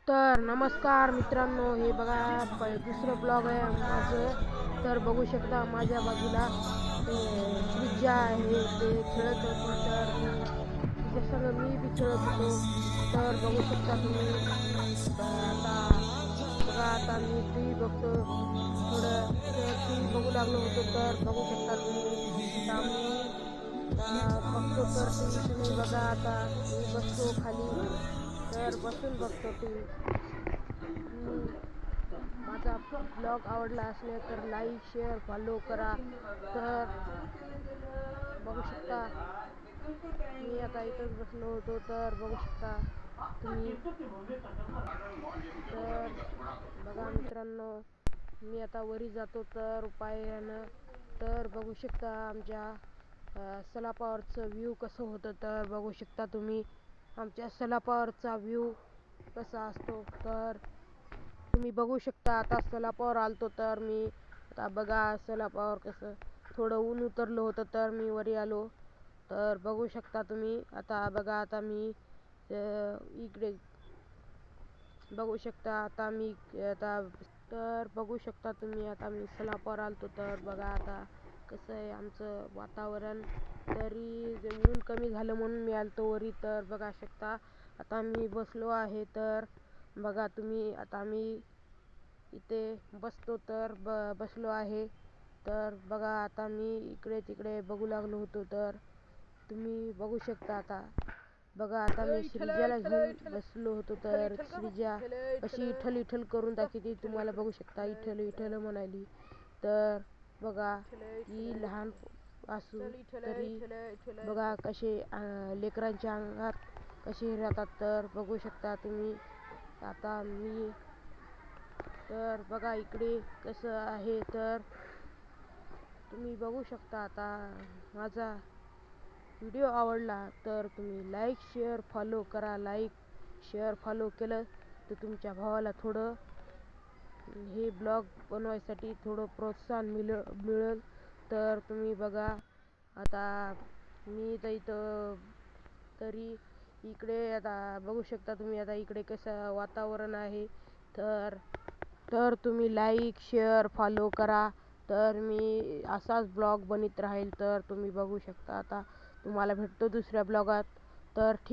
तर नमस्कार मित्रांनो, हे बघा दुसरं ब्लॉग आहे माझं. तर बघू शकता माझ्या बाजूला ते श्रीजा आहे, ते खेळत होती. तर तिच्या संग मी बी खेळत होतो. तर बघू शकता तुम्ही. आता बघा, आता मी टी व्ही बघतो. थोडं टी व्ही बघू लागलो होतो. तर बघू शकता तुम्ही. आता मी बघतो तर टी व्ही. तुम्ही बघा, आता मी बसलो खाली. तर बसून बघतो टी व्ही. माझा ब्लॉग आवडला असले तर लाईक शेअर फॉलो करा. तर बघू शकता मी आता इथंच बसलो होतो. तर बघू शकता तुम्ही. तर बघा मित्रांनो, मी आता वरी जातो तर उपायानं. तर बघू शकता आमच्या सलापावरचं व्ह्यू कसं होतं. तर बघू शकता तुम्ही आमच्या सलापावरचा व्ह्यू कसा असतो. तर तुम्ही बघू शकता. आता सलापावर आलतो तर मी. आता बघा सलापावर कसं थोडं ऊन उतरलं होतं तर मी वरी आलो. तर बघू शकता तुम्ही. आता बघा, आता मी इकडे बघू शकता. आता मी आता तर बघू शकता तुम्ही. आता मी सलापावर आलतो. तर बघा आता कसं आहे आमचं वातावरण. तरी ऊन कमी झालं म्हणून मी आलतो वरी. तर बघा शकता आता मी बसलो आहे. तर बघा तुम्ही, आता मी इथे बसतो तर बसलो आहे. तर बघा आता मी इकडे तिकडे बघू लागलो होतो. तर तुम्ही बघू शकता. आता बघा, आता मी श्रीजाला घेऊन बसलो होतो. तर श्रीजा अशी इठल इठल करून दाखवते. तुम्हाला बघू शकता इठल इठल म्हणाली. तर बघा ती लहान असू तरी बघा कसे लेकरांच्या अंगात कसे राहतात. तर बघू शकता तुम्ही. आता मी तर बघा इकडे कसं आहे. तर तुम्ही बघू शकता. आता माझा व्हिडिओ आवडला तर तुम्ही लाईक शेअर फॉलो करा. लाईक शेअर फॉलो केलं तर तुमच्या भावाला थोडं हे ब्लॉग बनवायसाठी थोडं प्रोत्साहन मिळेल. तर तुम्ही बघा, आता मी तर इथं तरी इकडे आता बघू शकता तुम्ही. आता इकडे कसं वातावरण आहे. तर तर तुम्ही लाईक शेअर फॉलो करा. तर मी असाच ब्लॉग बनत राहील. तर तुम्ही बघू शकता. आता तुम्हाला भेटतो दुसऱ्या ब्लॉगात. तर ठीक.